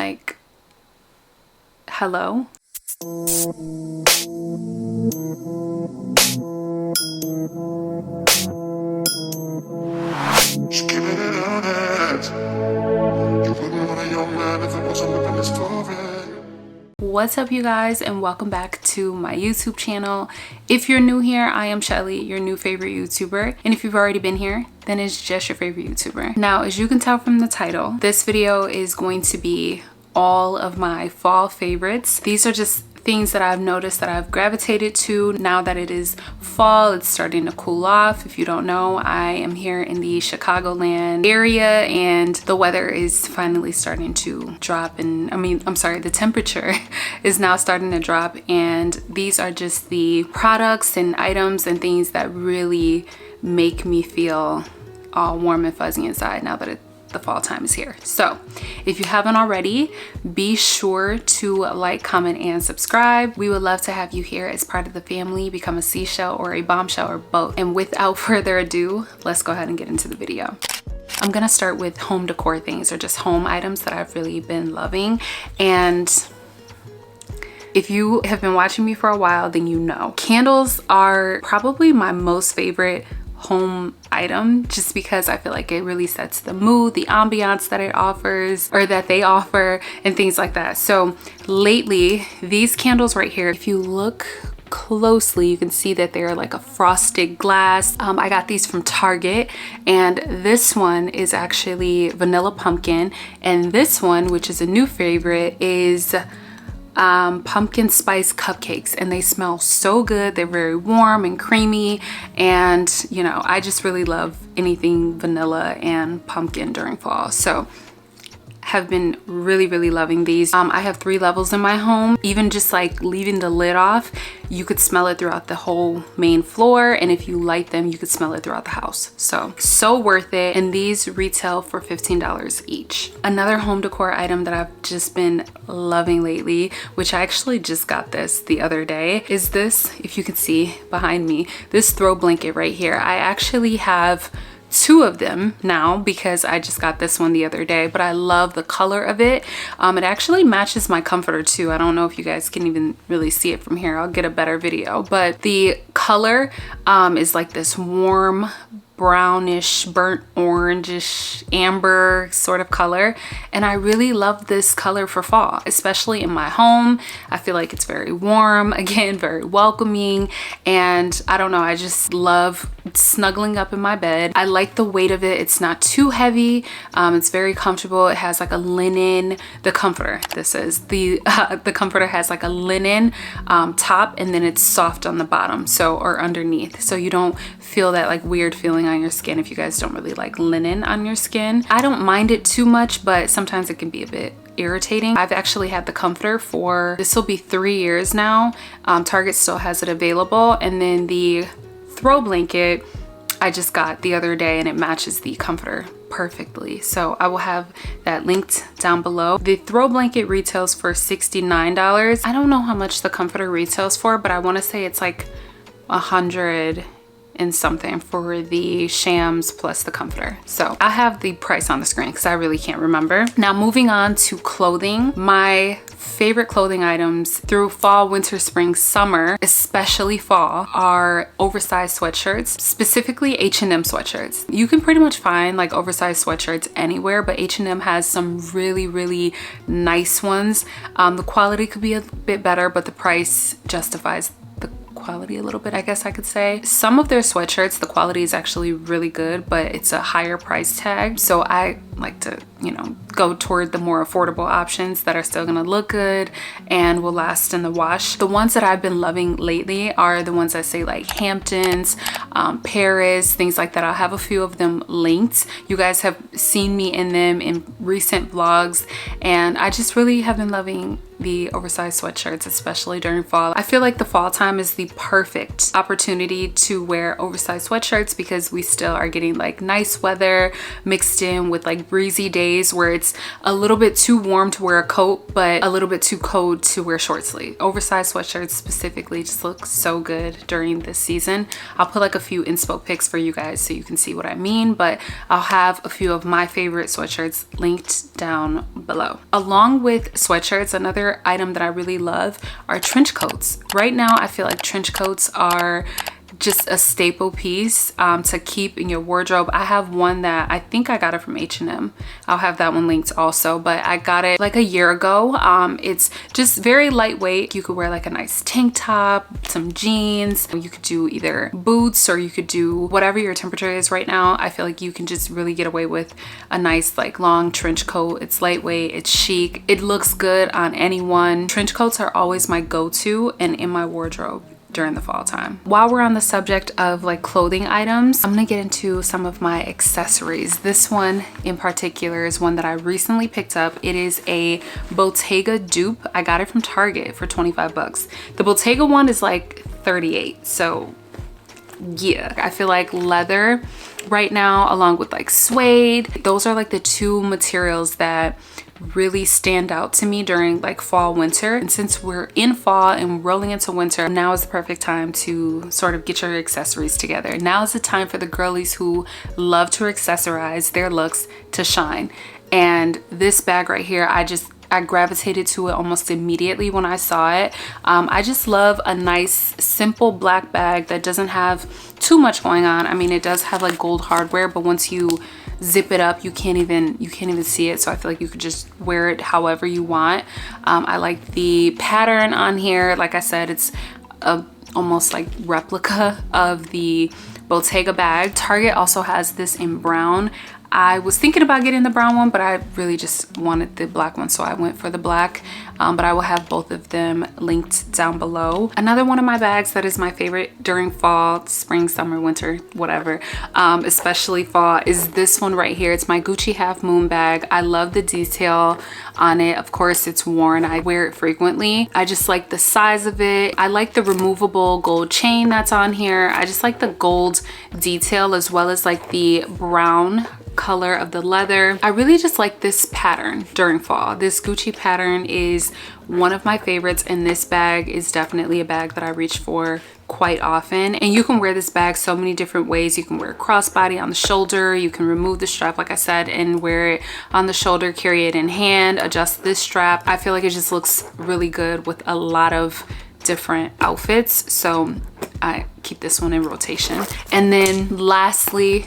Like, hello? What's up, you guys, and welcome back to my YouTube channel. If you're new here, I am Shelly, your new favorite YouTuber, and if you've already been here, then it's just your favorite YouTuber. Now, as you can tell from the title, this video is going to be all of my fall favorites. These are just things that I've noticed that I've gravitated to now that it is fall. It's starting to cool off. If you don't know, I am here in the Chicagoland area and the weather is finally starting to drop, and the temperature is now starting to drop, and these are just the products and items and things that really make me feel all warm and fuzzy inside now that the fall time is here. So if you haven't already, be sure to like, comment, and subscribe. We would love to have you here as part of the family. Become a seashell or a bombshell or both. And without further ado, let's go ahead and get into the video. I'm gonna start with home decor things, or just home items that I've really been loving. And if you have been watching me for a while, then you know candles are probably my most favorite home item, just because I feel like it really sets the mood, the ambiance that it offers, or that they offer, and things like that. So lately, these candles right here, if you look closely, you can see that they're like a frosted glass. I got these from Target, and this one is actually vanilla pumpkin, and this one, which is a new favorite, is pumpkin spice cupcakes, and they smell so good. They're very warm and creamy, and you know, I just really love anything vanilla and pumpkin during fall. So have been really loving these. I have 3 levels in my home. Even just like leaving the lid off, you could smell it throughout the whole main floor, and if you light them, you could smell it throughout the house. So worth it, and these retail for $15 each. Another home decor item that I've just been loving lately, which I actually just got this the other day, is this, if you can see behind me, this throw blanket right here. I actually have 2 of them now because I just got this one the other day, but I love the color of it. It actually matches my comforter too. I don't know if you guys can even really see it from here. I'll get a better video, but the color is like this warm brownish, burnt orangish, amber sort of color, and I really love this color for fall, especially in my home. I feel like it's very warm, again, very welcoming, and I don't know, I just love snuggling up in my bed. I like the weight of it. It's not too heavy. It's very comfortable. It has like a linen, the comforter, this is the comforter has like a linen top, and then it's soft on the bottom, so, or underneath, so you don't feel that like weird feeling on your skin if you guys don't really like linen on your skin. I don't mind it too much, but sometimes it can be a bit irritating. I've actually had the comforter for, this will be 3 years now. Target still has it available, and then the throw blanket I just got the other day, and it matches the comforter perfectly, so I will have that linked down below. The throw blanket retails for $69. I don't know how much the comforter retails for, but I want to say it's like 100 and something for the shams plus the comforter. So I have the price on the screen because I really can't remember. Now moving on to clothing, my favorite clothing items through fall, winter, spring, summer, especially fall, are oversized sweatshirts, specifically H&M sweatshirts. You can pretty much find like oversized sweatshirts anywhere, but H&M has some really nice ones. The quality could be a bit better, but the price justifies the quality a little bit, I guess I could say. Some of their sweatshirts, the quality is actually really good, but it's a higher price tag, so I like to, you know, go toward the more affordable options that are still gonna look good and will last in the wash. The ones that I've been loving lately are the ones that say like Hamptons, Paris, things like that. I'll have a few of them linked. You guys have seen me in them in recent vlogs, and I just really have been loving the oversized sweatshirts, especially during fall. I feel like the fall time is the perfect opportunity to wear oversized sweatshirts because we still are getting like nice weather mixed in with like breezy days where it's a little bit too warm to wear a coat, but a little bit too cold to wear short sleeve. Oversized sweatshirts specifically just look so good during this season. I'll put like a few inspo pics for you guys so you can see what I mean, but I'll have a few of my favorite sweatshirts linked down below. Along with sweatshirts, another item that I really love are trench coats. Right now, I feel like trench coats are just a staple piece to keep in your wardrobe. I have one that I think I got it from H&M. I'll have that one linked also, but I got it like a year ago. It's just very lightweight. You could wear like a nice tank top, some jeans. You could do either boots or you could do whatever your temperature is right now. I feel like you can just really get away with a nice like long trench coat. It's lightweight, it's chic, it looks good on anyone. Trench coats are always my go-to and in my wardrobe during the fall time. While we're on the subject of like clothing items, I'm gonna get into some of my accessories. This one in particular is one that I recently picked up. It is a Bottega dupe. I got it from Target for 25 bucks. The Bottega one is like 38, so yeah. I feel like leather right now, along with like suede, those are like the two materials that really stand out to me during like fall winter. And since we're in fall and rolling into winter, now is the perfect time to sort of get your accessories together. Now is the time for the girlies who love to accessorize their looks to shine. And this bag right here, I gravitated to it almost immediately when I saw it. I just love a nice simple black bag that doesn't have too much going on. I mean, it does have like gold hardware, but once you zip it up, you can't even see it. So I feel like you could just wear it however you want. I like the pattern on here. Like I said, it's almost like replica of the Bottega bag. Target also has this in brown. I was thinking about getting the brown one, but I really just wanted the black one, so I went for the black. But I will have both of them linked down below. Another one of my bags that is my favorite during fall, spring, summer, winter, whatever, especially fall, is this one right here. It's my Gucci Half Moon bag. I love the detail on it. Of course, it's worn. I wear it frequently. I just like the size of it. I like the removable gold chain that's on here. I just like the gold detail as well as like the brown color of the leather. I really just like this pattern during fall. This Gucci pattern is one of my favorites, and this bag is definitely a bag that I reach for quite often. And you can wear this bag so many different ways. You can wear a crossbody on the shoulder, you can remove the strap like I said and wear it on the shoulder, carry it in hand, adjust this strap. I feel like it just looks really good with a lot of different outfits, so I keep this one in rotation. And then lastly,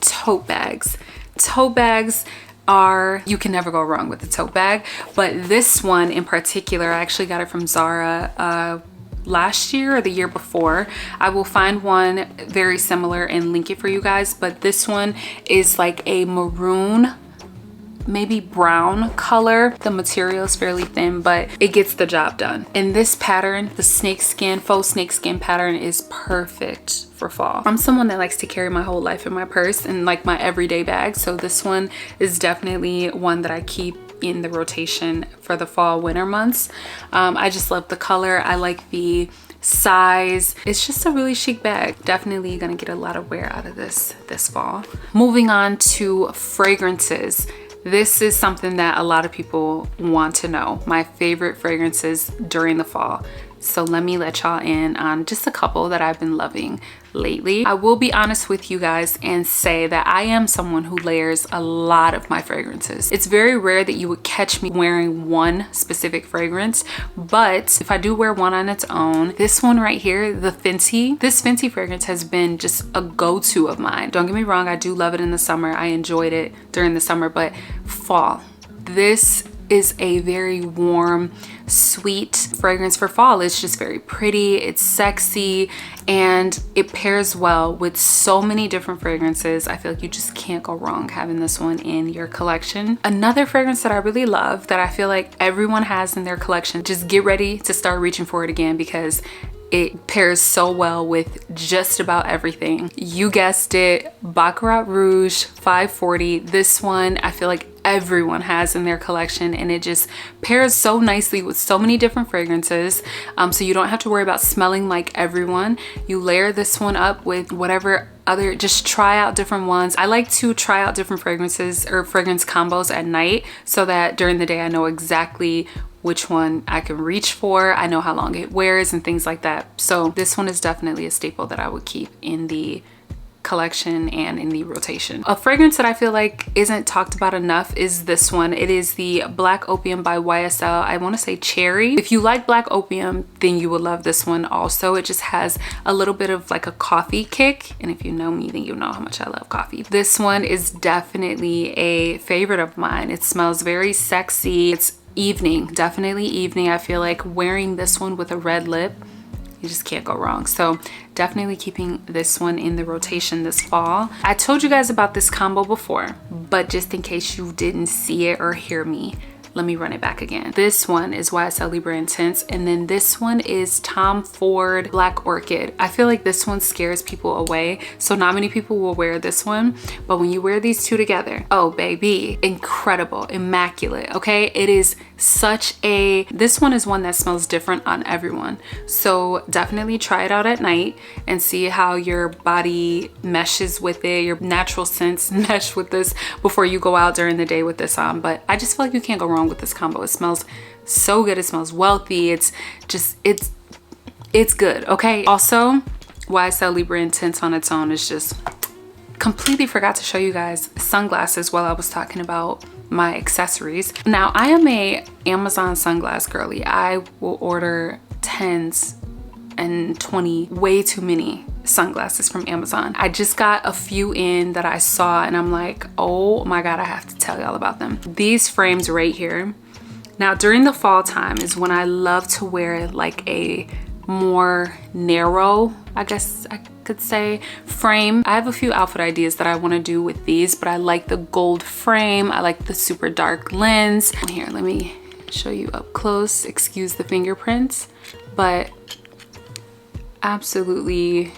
tote bags. Tote bags are, you can never go wrong with a tote bag, but this one in particular, I actually got it from Zara last year or the year before. I will find one very similar and link it for you guys, but this one is like a maroon, maybe brown color. The material is fairly thin, but it gets the job done. And this pattern, the snakeskin, faux snakeskin pattern, is perfect for fall. I'm someone that likes to carry my whole life in my purse and like my everyday bag, so this one is definitely one that I keep in the rotation for the fall winter months. I just love the color. I like the size. It's just a really chic bag. Definitely gonna get a lot of wear out of this fall. Moving on to fragrances. This is something that a lot of people want to know. My favorite fragrances during the fall. So let me let y'all in on just a couple that I've been loving lately. I will be honest with you guys and say that I am someone who layers a lot of my fragrances. It's very rare that you would catch me wearing one specific fragrance, but if I do wear one on its own, this one right here, the Fenty, this Fenty fragrance has been just a go-to of mine. Don't get me wrong, I do love it in the summer. I enjoyed it during the summer, but fall, this is a very warm, sweet fragrance for fall. It's just very pretty, it's sexy, and it pairs well with so many different fragrances. I feel like you just can't go wrong having this one in your collection. Another fragrance that I really love that I feel like everyone has in their collection, just get ready to start reaching for it again because it pairs so well with just about everything. You guessed it, Baccarat Rouge 540. This one, I feel like everyone has in their collection, and it just pairs so nicely with so many different fragrances. So you don't have to worry about smelling like everyone. You layer this one up with whatever other, just try out different ones. I like to try out different fragrances or fragrance combos at night so that during the day I know exactly which one I can reach for. I know how long it wears and things like that. So this one is definitely a staple that I would keep in the collection and in the rotation. A fragrance that I feel like isn't talked about enough is this one. It is the Black Opium by YSL. I want to say cherry. If you like Black Opium, then you will love this one also. It just has a little bit of like a coffee kick, and if you know me, then you know how much I love coffee. This one is definitely a favorite of mine. It smells very sexy. It's evening, definitely evening. I feel like wearing this one with a red lip, you just can't go wrong. So definitely keeping this one in the rotation this fall. I told you guys about this combo before, but just in case you didn't see it or hear me, let me run it back again. This one is YSL Libre Intense, and then this one is Tom Ford Black Orchid. I feel like this one scares people away, so not many people will wear this one, but when you wear these two together, oh baby, incredible, immaculate, okay? It is such a, this one is one that smells different on everyone. So definitely try it out at night and see how your body meshes with it, your natural scents mesh with this before you go out during the day with this on. But I just feel like you can't go wrong with this combo. It smells so good. It smells wealthy. It's just, it's good, okay? Also, YSL Libre Intense on its own is just, completely forgot to show you guys sunglasses while I was talking about my accessories. Now, I am a Amazon sunglass girly. I will order 10s and 20, way too many sunglasses from Amazon. I just got a few in that I saw and I'm like, oh my God, I have to tell y'all about them. These frames right here. Now, during the fall time is when I love to wear like a more narrow, I guess I could say, frame. I have a few outfit ideas that I want to do with these, but I like the gold frame. I like the super dark lens. Here, let me show you up close. Excuse the fingerprints, but absolutely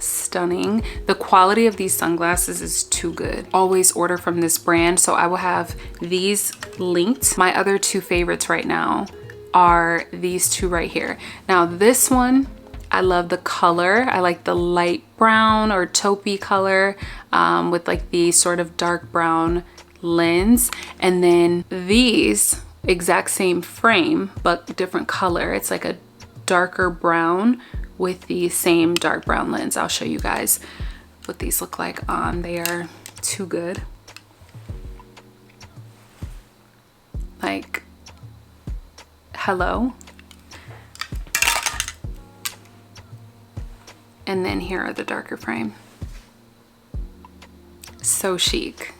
stunning. The quality of these sunglasses is too good. Always order from this brand. So I will have these linked. My other two favorites right now are these two right here. Now this one, I love the color. I like the light brown or taupey color with like the sort of dark brown lens. And then these, exact same frame, but different color. It's like a darker brown with the same dark brown lens. I'll show you guys what these look like on. They are too good. Like, hello. And then here are the darker frame. So chic.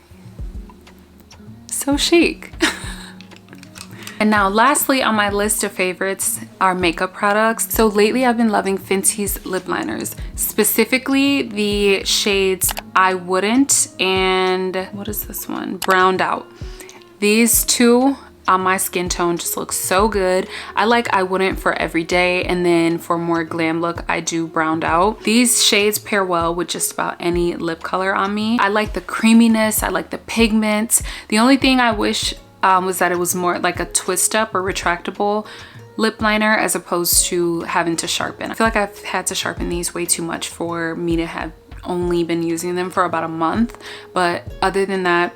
So chic. And now lastly on my list of favorites are makeup products. So lately I've been loving Fenty's lip liners, specifically the shades I Wouldn't and what is this one? Browned Out. These two on my skin tone just look so good. I like I Wouldn't for every day, and then for more glam look I do Browned Out. These shades pair well with just about any lip color on me. I like the creaminess, I like the pigments. The only thing I wish was that it was more like a twist up or retractable lip liner as opposed to having to sharpen. I feel like I've had to sharpen these way too much for me to have only been using them for about a month. But other than that,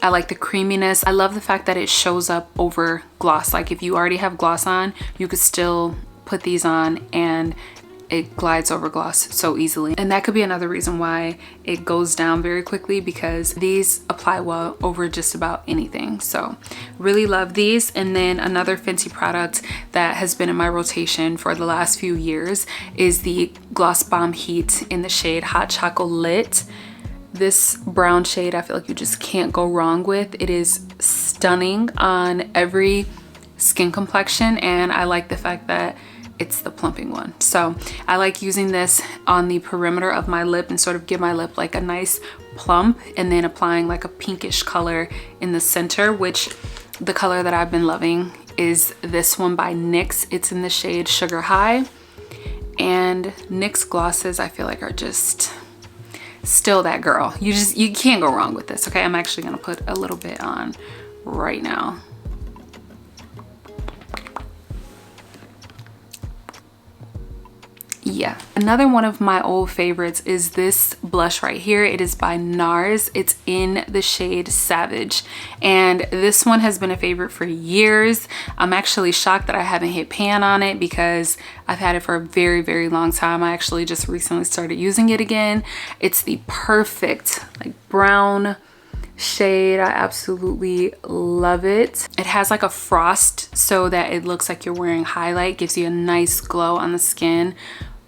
I like the creaminess. I love the fact that it shows up over gloss. Like if you already have gloss on, you could still put these on and it glides over gloss so easily. And that could be another reason why it goes down very quickly, because these apply well over just about anything. So really love these. And then another Fenty product that has been in my rotation for the last few years is the Gloss Bomb Heat in the shade Hot Chocolate. This brown shade I feel like you just can't go wrong with. It is stunning on every skin complexion, and I like the fact that it's the plumping one. So I like using this on the perimeter of my lip and sort of give my lip like a nice plump, and then applying like a pinkish color in the center, which the color that I've been loving is this one by NYX. It's in the shade Sugar High. And NYX glosses I feel like are just, still that girl. You can't go wrong with this. Okay, I'm actually gonna put a little bit on right now. Yeah, another one of my old favorites is this blush right here. It is by NARS. It's in the shade Savage, and this one has been a favorite for years. I'm actually shocked that I haven't hit pan on it because I've had it for a very, very long time. I actually just recently started using it again. It's the perfect like brown shade. I absolutely love it. It has like a frost so that it looks like you're wearing highlight, gives you a nice glow on the skin.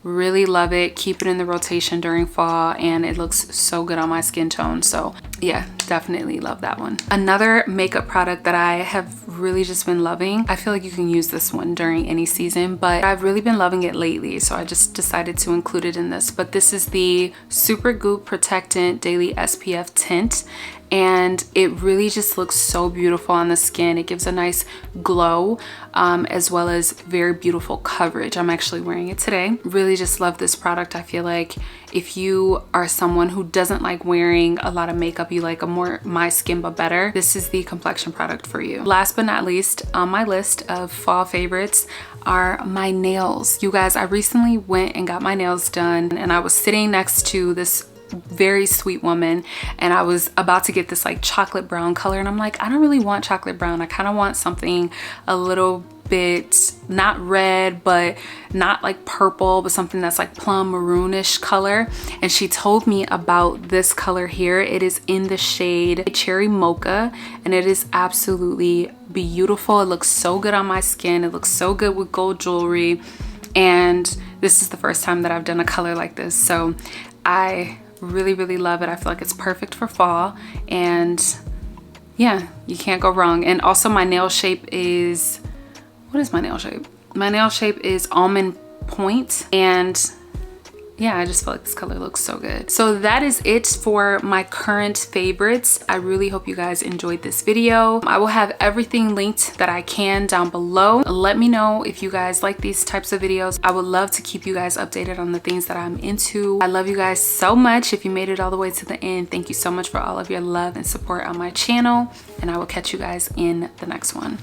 Really love it. Keep it in the rotation during fall, and it looks so good on my skin tone. So yeah, definitely love that one. Another makeup product that I have really just been loving, I feel like you can use this one during any season, but I've really been loving it lately, so I just decided to include it in this. But this is the Super Goop Protectant Daily SPF Tint, and it really just looks so beautiful on the skin. It gives a nice glow, as well as very beautiful coverage. I'm actually wearing it today. Really just love this product. I feel like if you are someone who doesn't like wearing a lot of makeup, you like a more my skin but better, this is the complexion product for you. Last but not least on my list of fall favorites are my nails. You guys, I recently went and got my nails done, and I was sitting next to this very sweet woman, and I was about to get this like chocolate brown color, and I'm like, I don't really want chocolate brown. I kind of want something a little bit not red, but not like purple, but something that's like plum maroonish color. And she told me about this color here. It is in the shade Cherry Mocha, and it is absolutely beautiful. It looks so good on my skin. It looks so good with gold jewelry, and this is the first time that I've done a color like this, so I really love it. I feel like it's perfect for fall, and yeah, you can't go wrong. And also my nail shape is, what is my nail shape? My nail shape is almond point, and yeah, I just feel like this color looks so good. So that is it for my current favorites. I really hope you guys enjoyed this video. I will have everything linked that I can down below. Let me know if you guys like these types of videos. I would love to keep you guys updated on the things that I'm into. I love you guys so much. If you made it all the way to the end, thank you so much for all of your love and support on my channel, and I will catch you guys in the next one.